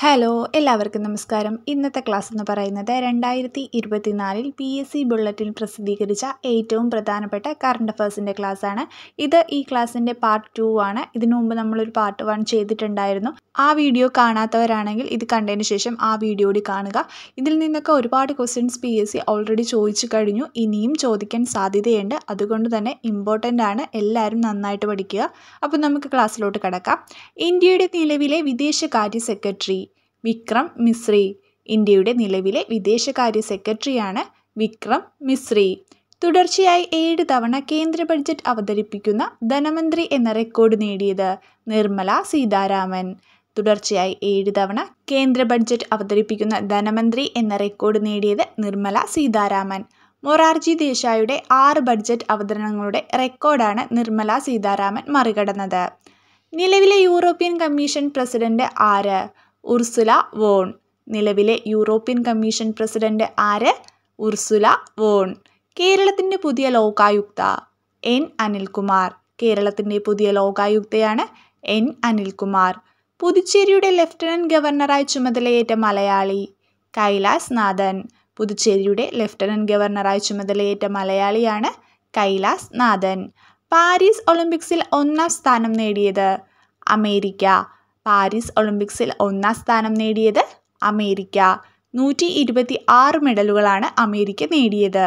Hello എല്ലാവർക്കും നമസ്കാരം. ഇന്നത്തെ ക്ലാസ് എന്ന് പറയുന്നത് 2024 PSC ബുള്ളറ്റിൻ പ്രസിദ്ധീകരിച്ച ഏറ്റവും പ്രധാനപ്പെട്ട കറണ്ട് അഫയേഴ്സിൻ്റെ ക്ലാസ്സാണ്. ഈ ക്ലാസ്സിൻ്റെ പാർട്ട് 2 ആണ്. ഇതിനു മുമ്പ് നമ്മളൊരു പാർട്ട് 1 ചെയ്തിട്ടുണ്ടായിരുന്നു. ആ വീഡിയോ കാണാത്തവരാണെങ്കിൽ ഇത് കണ്ടതിന് ശേഷം ആ വീഡിയോ കൂടി കാണുക. ഇതിൽ നിന്നൊക്കെ ഒരുപാട് ക്വസ്റ്റ്യൻസ് PSC ഓൾറെഡി ചോദിച്ചു കഴിഞ്ഞു, ഇനിയും ചോദിക്കാൻ സാധ്യതയുണ്ട്. അതുകൊണ്ട് തന്നെ ഇമ്പോർട്ടൻ്റ് ആണ്, എല്ലാവരും നന്നായിട്ട് പഠിക്കുക. അപ്പോൾ നമുക്ക് ക്ലാസ്സിലോട്ട് കിടക്കാം. ഇന്ത്യയുടെ നിലവിലെ വിദേശകാര്യ സെക്രട്ടറി വിക്രം മിശ്രി. ഇന്ത്യയുടെ നിലവിലെ വിദേശകാര്യ സെക്രട്ടറിയാണ് വിക്രം മിശ്രി. തുടർച്ചയായി 7 തവണ കേന്ദ്ര ബഡ്ജറ്റ് അവതരിപ്പിക്കുന്ന ധനമന്ത്രി എന്ന റെക്കോർഡ് നേടിയത് നിർമ്മല സീതാരാമൻ. തുടർച്ചയായി 7 തവണ കേന്ദ്ര ബഡ്ജറ്റ് അവതരിപ്പിക്കുന്ന ധനമന്ത്രി എന്ന റെക്കോർഡ് നേടിയത് നിർമ്മല സീതാരാമൻ. മൊറാർജി ദേശായിയുടെ 6 ബഡ്ജറ്റ് അവതരണങ്ങളുടെ റെക്കോർഡാണ് നിർമ്മല സീതാരാമൻ മറികടന്നത്. നിലവിലെ യൂറോപ്യൻ കമ്മീഷൻ പ്രസിഡന്റ് ആര്? Ursula von. നിലവിലെ യൂറോപ്യൻ കമ്മീഷൻ പ്രസിഡന്റ് ആര്? Ursula von. കേരളത്തിൻ്റെ പുതിയ ലോകായുക്ത N. അനിൽകുമാർ. കേരളത്തിൻ്റെ പുതിയ ലോകായുക്തയാണ് N. അനിൽകുമാർ. പുതുച്ചേരിയുടെ ലഫ്റ്റനന്റ് ഗവർണറായി ചുമതലയേറ്റ മലയാളി കൈലാസ് നാഥൻ. പുതുച്ചേരിയുടെ ലഫ്റ്റനന്റ് ഗവർണറായി ചുമതലയേറ്റ മലയാളിയാണ് കൈലാസ് നാഥൻ. പാരീസ് ഒളിമ്പിക്സിൽ 1ാം സ്ഥാനം നേടിയത് അമേരിക്ക. പാരീസ് ഒളിമ്പിക്സിൽ 1ാം സ്ഥാനം നേടിയത് അമേരിക്ക. 126 മെഡലുകളാണ് അമേരിക്ക നേടിയത്.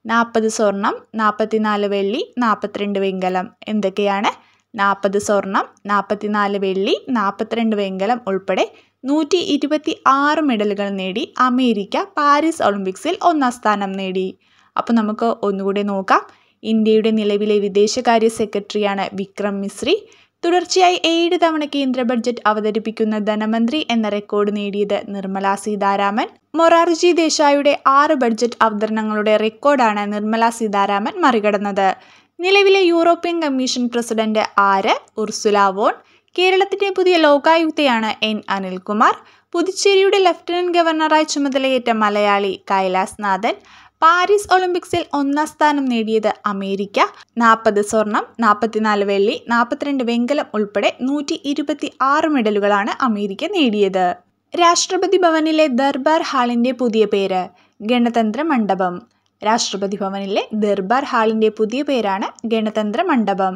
40 സ്വർണം, 44 വെള്ളി, 42 വെങ്കലം. എന്തൊക്കെയാണ്? 40 സ്വർണം, 44 വെള്ളി, 42 വെങ്കലം ഉൾപ്പെടെ 126 മെഡലുകൾ നേടി അമേരിക് പാരീസ് ഒളിമ്പിക്സിൽ 1ാം സ്ഥാനം നേടി. അപ്പോൾ നമുക്ക് ഒന്നുകൂടി നോക്കാം. ഇന്ത്യയുടെ നിലവിലെ വിദേശകാര്യ സെക്രട്ടറിയാണ് വിക്രം മിശ്രി. തുടർച്ചയായി 7 തവണ കേന്ദ്ര ബഡ്ജറ്റ് അവതരിപ്പിക്കുന്ന ധനമന്ത്രി എന്ന റെക്കോർഡ് നേടിയത് നിർമ്മല സീതാരാമൻ. മൊറാർജി ദേശായിയുടെ 6 ബഡ്ജറ്റ് അവതരണങ്ങളുടെ റെക്കോർഡാണ് നിർമ്മല സീതാരാമൻ മറികടന്നത്. നിലവിലെ യൂറോപ്യൻ കമ്മീഷൻ പ്രസിഡന്റ് ആര്? Ursula von. കേരളത്തിൻ്റെ പുതിയ ലോകായുക്തയാണ് N. അനിൽകുമാർ. പുതുച്ചേരിയുടെ ലഫ്റ്റനന്റ് ഗവർണറായി ചുമതലയേറ്റ മലയാളി കൈലാസ് നാഥൻ. പാരീസ് ഒളിമ്പിക്സിൽ 1ാം സ്ഥാനം നേടിയത് അമേരിക്ക. 40 സ്വർണം, 44 വെള്ളി, 42 വെങ്കലം ഉൾപ്പെടെ 126 മെഡലുകളാണ് അമേരിക്ക നേടിയത്. രാഷ്ട്രപതി ഭവനിലെ ദർബാർ ഹാളിൻ്റെ പുതിയ പേര് ഗണതന്ത്ര മണ്ഡപം. രാഷ്ട്രപതി ഭവനിലെ ദർബാർ ഹാളിൻ്റെ പുതിയ പേരാണ് ഗണതന്ത്ര മണ്ഡപം.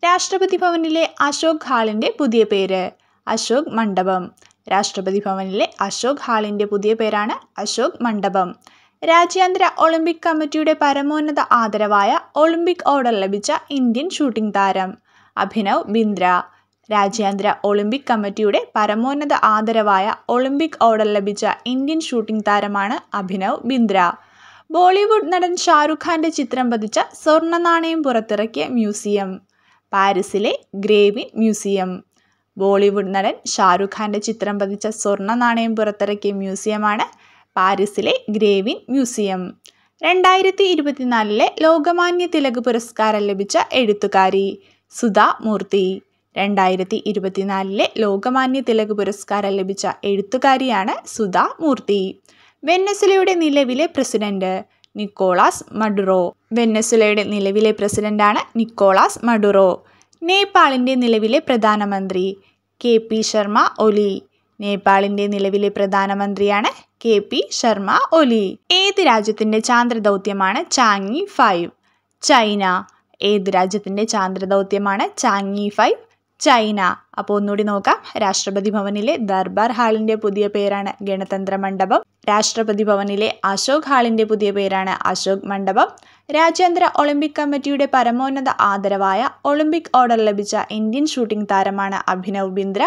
രാഷ്ട്രപതി ഭവനിലെ അശോക് ഹാളിൻ്റെ പുതിയ പേര് അശോക് മണ്ഡപം. രാഷ്ട്രപതി ഭവനിലെ അശോക് ഹാളിൻ്റെ പുതിയ പേരാണ് അശോക് മണ്ഡപം. രാജ്യാന്തര ഒളിമ്പിക് കമ്മിറ്റിയുടെ പരമോന്നത ആദരവായ ഒളിമ്പിക് ഓർഡർ ലഭിച്ച ഇന്ത്യൻ ഷൂട്ടിംഗ് താരം അഭിനവ് ബിന്ദ്ര. രാജ്യാന്തര ഒളിമ്പിക് കമ്മിറ്റിയുടെ പരമോന്നത ആദരവായ ഒളിമ്പിക് ഓർഡർ ലഭിച്ച ഇന്ത്യൻ ഷൂട്ടിംഗ് താരമാണ് അഭിനവ് ബിന്ദ്ര. ബോളിവുഡ് നടൻ ഷാരൂഖ് ഖാൻ്റെ ചിത്രം പതിച്ച സ്വർണ്ണ നാണയം പുറത്തിറക്കിയ മ്യൂസിയം പാരീസിലെ ഗ്രേവിൻ മ്യൂസിയം. ബോളിവുഡ് നടൻ ഷാരൂഖ് ഖാൻ്റെ ചിത്രം പതിച്ച സ്വർണ്ണ നാണയം പുറത്തിറക്കിയ മ്യൂസിയമാണ് പാരീസിലെ ഗ്രേവിൻ മ്യൂസിയം. 2024 ലോകമാന്യ തിലക് പുരസ്കാരം ലഭിച്ച എഴുത്തുകാരി സുധാ മൂർത്തി. 2024 ലോകമാന്യ തിലക് പുരസ്കാരം ലഭിച്ച എഴുത്തുകാരിയാണ് സുധാ മൂർത്തി. വെനസ്വേലയുടെ നിലവിലെ പ്രസിഡന്റ് നിക്കോളാസ് മഡുറോ. വെനസ്വേലയുടെ നിലവിലെ പ്രസിഡന്റാണ് നിക്കോളാസ് മഡുറോ. നേപ്പാളിൻ്റെ നിലവിലെ പ്രധാനമന്ത്രി KP ശർമ്മ ഒലി. നേപ്പാളിൻ്റെ നിലവിലെ പ്രധാനമന്ത്രിയാണ് KP ശർമ്മ ഒലി. ഏത് രാജ്യത്തിൻ്റെ ചാന്ദ്രദൗത്യമാണ് ചാങ്യി 5? ചൈന. ഏത് രാജ്യത്തിൻ്റെ ചാന്ദ്രദൗത്യമാണ് ചാങ്യി 5? ചൈന. അപ്പോൾ ഒന്നുകൂടി നോക്കാം. രാഷ്ട്രപതി ഭവനിലെ ദർബാർ ഹാളിൻ്റെ പുതിയ പേരാണ് ഗണതന്ത്ര മണ്ഡപം. രാഷ്ട്രപതി ഭവനിലെ അശോക് ഹാളിൻ്റെ പുതിയ പേരാണ് അശോക് മണ്ഡപം. രാജ്യാന്തര ഒളിമ്പിക് കമ്മിറ്റിയുടെ പരമോന്നത ആദരവായ ഒളിമ്പിക് ഓർഡർ ലഭിച്ച ഇന്ത്യൻ ഷൂട്ടിംഗ് താരമാണ് അഭിനവ് ബിന്ദ്ര.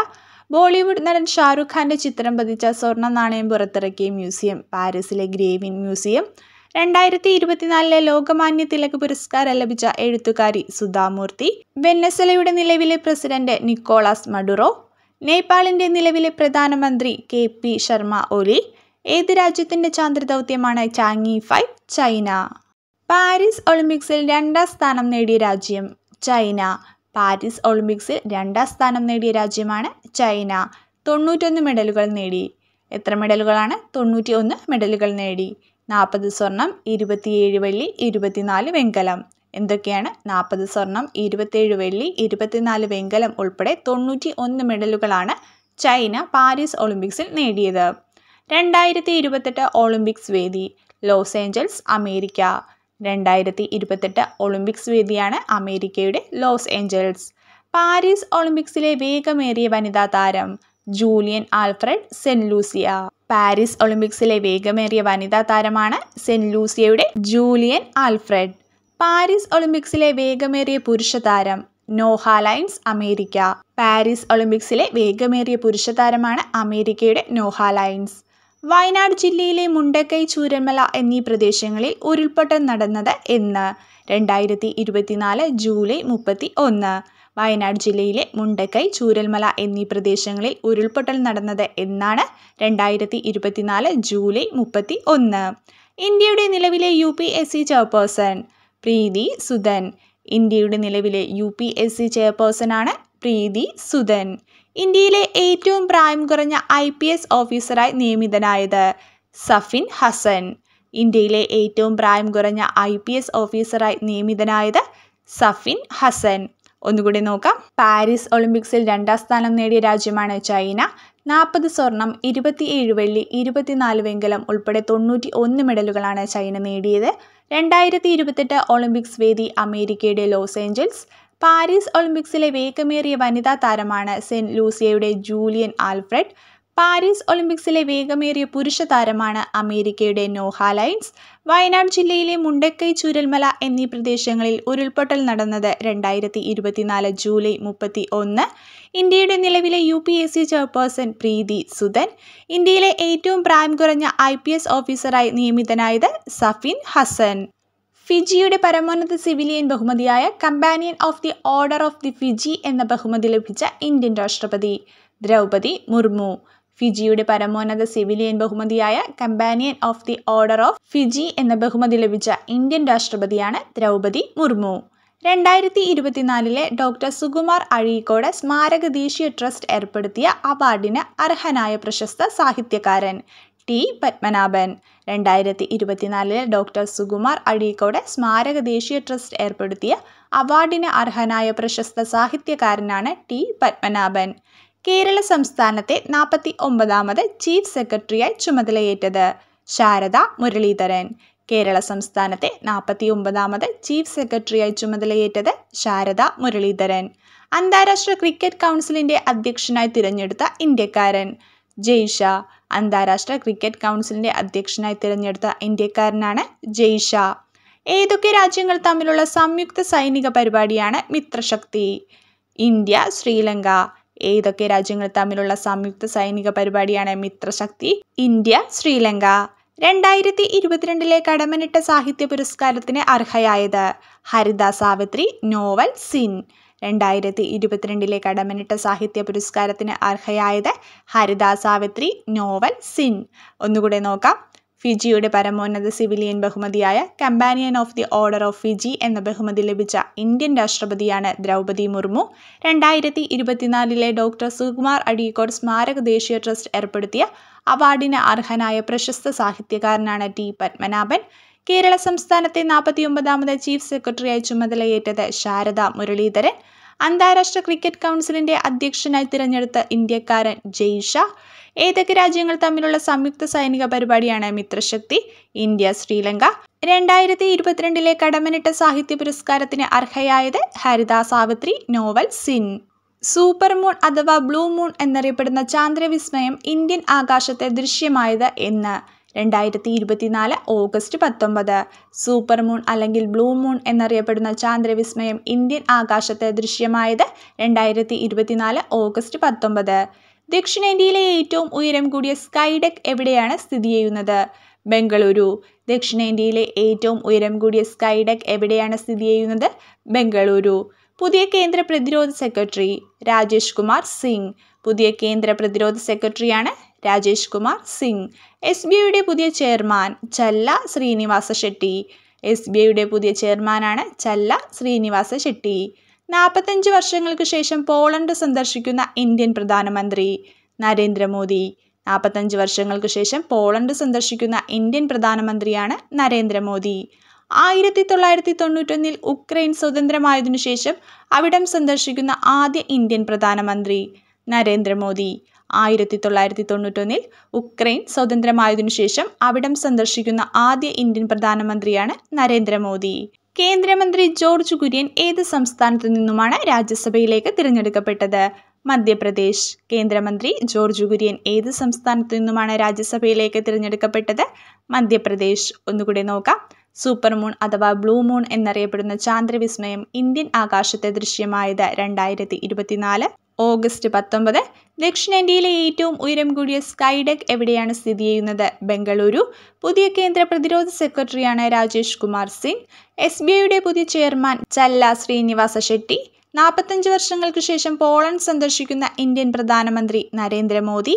ബോളിവുഡ് നടൻ ഷാരൂഖ് ഖാൻ്റെ ചിത്രം പതിച്ച സ്വർണ്ണ നാണയം പുറത്തിറക്കിയ മ്യൂസിയം പാരീസിലെ ഗ്രേവിൻ മ്യൂസിയം. 2024 ലോകമാന്യ തിലക് പുരസ്കാരം ലഭിച്ച എഴുത്തുകാരി സുധാ മൂർത്തി. വെനസ്വേലയുടെ നിലവിലെ പ്രസിഡന്റ് നിക്കോളാസ് മഡുറോ. നേപ്പാളിൻ്റെ നിലവിലെ പ്രധാനമന്ത്രി KP ശർമ്മ ഒലി. ഏത് രാജ്യത്തിൻ്റെ ചാന്ദ്രദൗത്യമാണ് ചാങ്യി 5? ചൈന. പാരീസ് ഒളിമ്പിക്സിൽ 2ാം സ്ഥാനം നേടിയ രാജ്യം ചൈന. പാരീസ് ഒളിമ്പിക്സിൽ 2ാം സ്ഥാനം നേടിയ രാജ്യമാണ് ചൈന. 91 മെഡലുകൾ നേടി. എത്ര മെഡലുകളാണ്? 91 മെഡലുകൾ നേടി. 40 സ്വർണം, 27 വെള്ളി, 24 വെങ്കലം. എന്തൊക്കെയാണ്? 40 സ്വർണം, 27 വെള്ളി, 24 വെങ്കലം ഉൾപ്പെടെ 91 മെഡലുകളാണ് ചൈന പാരീസ് ഒളിമ്പിക്സിൽ നേടിയത്? 2028 ഒളിമ്പിക്സ് വേദി ലോസ് ഏഞ്ചൽസ്, അമേരിക്ക. 2028 ഒളിമ്പിക്സ് വേദിയാണ് അമേരിക്കയുടെ ലോസ് ഏഞ്ചൽസ്. പാരീസ് ഒളിമ്പിക്സിലെ വേഗമേറിയ വനിതാ താരം Julien Alfred, Saint Lucia. Paris ഒളിമ്പിക്സിലെ വേഗമേറിയ വനിതാ താരമാണ് സെന്റ് ലൂസിയയുടെ ജൂലിയൻ ആൽഫ്രഡ്. പാരീസ് ഒളിമ്പിക്സിലെ വേഗമേറിയ പുരുഷ താരം നോഹ ലൈൻസ്, അമേരിക്ക. പാരീസ് ഒളിമ്പിക്സിലെ വേഗമേറിയ പുരുഷ താരമാണ് അമേരിക്കയുടെ നോഹ ലൈൻസ്. വയനാട് ജില്ലയിലെ മുണ്ടക്കൈ, ചൂരൽമല എന്നീ പ്രദേശങ്ങളിൽ ഉരുൾപൊട്ടൽ നടന്നത് എന്ന്? 2024 ജൂലൈ 31. വയനാട് ജില്ലയിലെ മുണ്ടക്കൈ, ചൂരൽമല എന്നീ പ്രദേശങ്ങളിൽ ഉരുൾപൊട്ടൽ നടന്നത് എന്നാണ്? 2024 ജൂലൈ 31. ഇന്ത്യയുടെ നിലവിലെ UPSC ചെയർപേഴ്സൺ പ്രീതി സുദൻ. ഇന്ത്യയുടെ നിലവിലെ UPSC ചെയർപേഴ്സണാണ് പ്രീതി സുദൻ. ഇന്ത്യയിലെ ഏറ്റവും പ്രായം കുറഞ്ഞ IPS ഓഫീസറായി നിയമിതനായത് സഫിൻ ഹസൻ. ഇന്ത്യയിലെ ഏറ്റവും പ്രായം കുറഞ്ഞ IPS ഓഫീസറായി നിയമിതനായത് സഫിൻ ഹസൻ. ഒന്നുകൂടി നോക്കാം. പാരീസ് ഒളിമ്പിക്സിൽ 2ാം സ്ഥാനം നേടിയ രാജ്യമാണ് ചൈന. 40 സ്വർണം, 27 വെള്ളി, 24 വെങ്കലം ഉൾപ്പെടെ 91 മെഡലുകളാണ് ചൈന നേടിയത്. 2028 ഒളിമ്പിക്സ് വേദി അമേരിക്കയുടെ ലോസ് ഏഞ്ചൽസ്. പാരീസ് ഒളിമ്പിക്സിലെ വേഗമേറിയ വനിതാ താരമാണ് സെന്റ് ലൂസിയയുടെ ജൂലിയൻ ആൽഫ്രഡ്. പാരീസ് ഒളിമ്പിക്സിലെ വേഗമേറിയ പുരുഷ താരമാണ് അമേരിക്കയുടെ നോഹ ലൈൻസ്. വയനാട് ജില്ലയിലെ മുണ്ടക്കൈ, ചൂരൽമല എന്നീ പ്രദേശങ്ങളിൽ ഉരുൾപൊട്ടൽ നടന്നത് 2024 ജൂലൈ 31. ഇന്ത്യയുടെ നിലവിലെ UPSC ചെയർപേഴ്സൺ പ്രീതി സുദൻ. ഇന്ത്യയിലെ ഏറ്റവും പ്രായം കുറഞ്ഞ IPS ഓഫീസറായി നിയമിതനായത് സഫിൻ ഹസൻ. ഫിജിയുടെ പരമോന്നത സിവിലിയൻ ബഹുമതിയായ companion of the order of the Fiji എന്ന ബഹുമതി ലഭിച്ച ഇന്ത്യൻ രാഷ്ട്രപതി ദ്രൗപദി മുർമു. ഫിജിയുടെ പരമോന്നത സിവിലിയൻ ബഹുമതിയായ companion of the order of Fiji എന്ന ബഹുമതി ലഭിച്ച ഇന്ത്യൻ രാഷ്ട്രപതിയാണ് ദ്രൗപദി മുർമു. 2024 ഡോക്ടർ സുകുമാർ അഴീക്കോട് സ്മാരക ദേശീയ ട്രസ്റ്റ് ഏർപ്പെടുത്തിയ അവാർഡിന് അർഹനായ പ്രശസ്ത സാഹിത്യകാരൻ ടി പത്മനാഭൻ. 2024 ഡോക്ടർ സുകുമാർ അഴീക്കോട് സ്മാരക ദേശീയ ട്രസ്റ്റ് ഏർപ്പെടുത്തിയ അവാർഡിന് അർഹനായ പ്രശസ്ത സാഹിത്യകാരനാണ് ടി പത്മനാഭൻ. കേരള സംസ്ഥാനത്തെ 49ാമത് ചീഫ് സെക്രട്ടറിയായി ചുമതലയേറ്റത് ശാരദ മുരളീധരൻ. കേരള സംസ്ഥാനത്തെ 49ാമത് ചീഫ് സെക്രട്ടറിയായി ചുമതലയേറ്റത് ശാരദ മുരളീധരൻ. അന്താരാഷ്ട്ര ക്രിക്കറ്റ് കൗൺസിലിന്റെ അധ്യക്ഷനായി തിരഞ്ഞെടുത്ത ഇന്ത്യക്കാരൻ ജയ്ഷാ. അന്താരാഷ്ട്ര ക്രിക്കറ്റ് കൗൺസിലിന്റെ അധ്യക്ഷനായി തിരഞ്ഞെടുത്ത ഇന്ത്യക്കാരനാണ് ജയ്ഷാ. ഏതൊക്കെ രാജ്യങ്ങൾ തമ്മിലുള്ള സംയുക്ത സൈനിക പരിപാടിയാണ് മിത്രശക്തി? ഇന്ത്യ, ശ്രീലങ്ക. ഏതൊക്കെ രാജ്യങ്ങൾ തമ്മിലുള്ള സംയുക്ത സൈനിക പരിപാടിയാണ് മിത്രശക്തി? ഇന്ത്യ, ശ്രീലങ്ക. 2022 കടമ്മനിട്ട സാഹിത്യ പുരസ്കാരത്തിന് അർഹയായത് ഹരിത സാവിത്രി, നോവൽ സിൻ. 2022 കടമ്മനിട്ട സാഹിത്യ പുരസ്കാരത്തിന് അർഹയായത് ഹരിത സാവിത്രി, നോവൽ സിൻ. ഒന്നുകൂടെ നോക്കാം. ഫിജിയുടെ പരമോന്നത സിവിലിയൻ ബഹുമതിയായ companion of the order of Fiji എന്ന ബഹുമതി ലഭിച്ച ഇന്ത്യൻ രാഷ്ട്രപതിയാണ് ദ്രൗപദി മുർമു. 2024 ഡോക്ടർ സുകുമാർ അഴീക്കോട് സ്മാരക ദേശീയ ട്രസ്റ്റ് ഏർപ്പെടുത്തിയ അവാർഡിന് അർഹനായ പ്രശസ്ത സാഹിത്യകാരനാണ് ടി പത്മനാഭൻ. കേരള സംസ്ഥാനത്തെ 49ാമത് ചീഫ് സെക്രട്ടറിയായി ചുമതലയേറ്റത് ശാരദ മുരളീധരൻ. അന്താരാഷ്ട്ര ക്രിക്കറ്റ് കൗൺസിലിന്റെ അധ്യക്ഷനായി തിരഞ്ഞെടുത്ത ഇന്ത്യക്കാരൻ ജയ്ഷാ. ഏതൊക്കെ രാജ്യങ്ങൾ തമ്മിലുള്ള സംയുക്ത സൈനിക പരിപാടിയാണ് മിത്രശക്തി? ഇന്ത്യ, ശ്രീലങ്ക. 2022 കടമ്മനിട്ട സാഹിത്യ പുരസ്കാരത്തിന് അർഹയായത് Haritha Savithri, novel Sin. Super moon അഥവാ ബ്ലൂ മൂൺ എന്നറിയപ്പെടുന്ന ചാന്ദ്രവിസ്മയം ഇന്ത്യൻ ആകാശത്തെ ദൃശ്യമായത് എന്ന്? 2024 ഓഗസ്റ്റ് 19. സൂപ്പർ മൂൺ അല്ലെങ്കിൽ ബ്ലൂ മൂൺ എന്നറിയപ്പെടുന്ന ചാന്ദ്രവിസ്മയം ഇന്ത്യൻ ആകാശത്തെ ദൃശ്യമായത് 2024 ഓഗസ്റ്റ് 19. ദക്ഷിണേന്ത്യയിലെ ഏറ്റവും ഉയരം കൂടിയ സ്കൈ ഡെക്ക് എവിടെയാണ് സ്ഥിതി ചെയ്യുന്നത്? ബംഗളൂരു. ദക്ഷിണേന്ത്യയിലെ ഏറ്റവും ഉയരം കൂടിയ സ്കൈ ഡെക്ക് എവിടെയാണ് സ്ഥിതി ചെയ്യുന്നത്? ബംഗളൂരു. പുതിയ കേന്ദ്ര പ്രതിരോധ സെക്രട്ടറി രാജേഷ് കുമാർ സിംഗ്. പുതിയ കേന്ദ്ര പ്രതിരോധ സെക്രട്ടറിയാണ് രാജേഷ് കുമാർ സിംഗ്. SBIയുടെ പുതിയ ചെയർമാൻ ചല്ല ശ്രീനിവാസ ഷെട്ടി. SBIയുടെ പുതിയ ചെയർമാനാണ് ചല്ല ശ്രീനിവാസ ഷെട്ടി. 45 വർഷങ്ങൾക്ക് ശേഷം പോളണ്ട് സന്ദർശിക്കുന്ന ഇന്ത്യൻ പ്രധാനമന്ത്രി നരേന്ദ്രമോദി. 45 വർഷങ്ങൾക്ക് ശേഷം പോളണ്ട് സന്ദർശിക്കുന്ന ഇന്ത്യൻ പ്രധാനമന്ത്രിയാണ് നരേന്ദ്രമോദി. 1991 ഉക്രൈൻ സ്വതന്ത്രമായതിനു ശേഷം അവിടം സന്ദർശിക്കുന്ന ആദ്യ ഇന്ത്യൻ പ്രധാനമന്ത്രി നരേന്ദ്രമോദി. 1991 ഉക്രൈൻ സ്വതന്ത്രമായതിനു ശേഷം അവിടം സന്ദർശിക്കുന്ന ആദ്യ ഇന്ത്യൻ പ്രധാനമന്ത്രിയാണ് നരേന്ദ്രമോദി. കേന്ദ്രമന്ത്രി ജോർജ് കുര്യൻ ഏത് സംസ്ഥാനത്തു നിന്നുമാണ് രാജ്യസഭയിലേക്ക് തിരഞ്ഞെടുക്കപ്പെട്ടത്? മധ്യപ്രദേശ്. കേന്ദ്രമന്ത്രി ജോർജ് കുര്യൻ ഏത് സംസ്ഥാനത്തു നിന്നുമാണ് രാജ്യസഭയിലേക്ക് തിരഞ്ഞെടുക്കപ്പെട്ടത്? മധ്യപ്രദേശ്. ഒന്നുകൂടി നോക്കാം. സൂപ്പർ മൂൺ അഥവാ ബ്ലൂ മൂൺ എന്നറിയപ്പെടുന്ന ചാന്ദ്രവിസ്മയം ഇന്ത്യൻ ആകാശത്തെ ദൃശ്യമായത് 2024 ഓഗസ്റ്റ് 19. ദക്ഷിണേന്ത്യയിലെ ഏറ്റവും ഉയരം കൂടിയ സ്കൈഡെക്ക് എവിടെയാണ് സ്ഥിതി ചെയ്യുന്നത്? ബംഗളൂരു. പുതിയ കേന്ദ്ര പ്രതിരോധ സെക്രട്ടറിയാണ് രാജേഷ് കുമാർ സിംഗ്. SBIയുടെ പുതിയ ചെയർമാൻ ചല്ല ശ്രീനിവാസ ഷെട്ടി. 45 വർഷങ്ങൾക്ക് ശേഷം പോളണ്ട് സന്ദർശിക്കുന്ന ഇന്ത്യൻ പ്രധാനമന്ത്രി നരേന്ദ്രമോദി.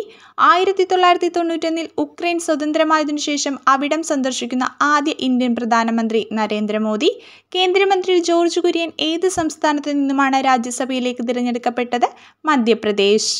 1991 ഉക്രൈൻ സ്വതന്ത്രമായതിനു ശേഷം അവിടം സന്ദർശിക്കുന്ന ആദ്യ ഇന്ത്യൻ പ്രധാനമന്ത്രി നരേന്ദ്രമോദി. കേന്ദ്രമന്ത്രി ജോർജ് കുര്യൻ ഏത് സംസ്ഥാനത്തു നിന്നുമാണ് രാജ്യസഭയിലേക്ക് തിരഞ്ഞെടുക്കപ്പെട്ടത്? മധ്യപ്രദേശ്.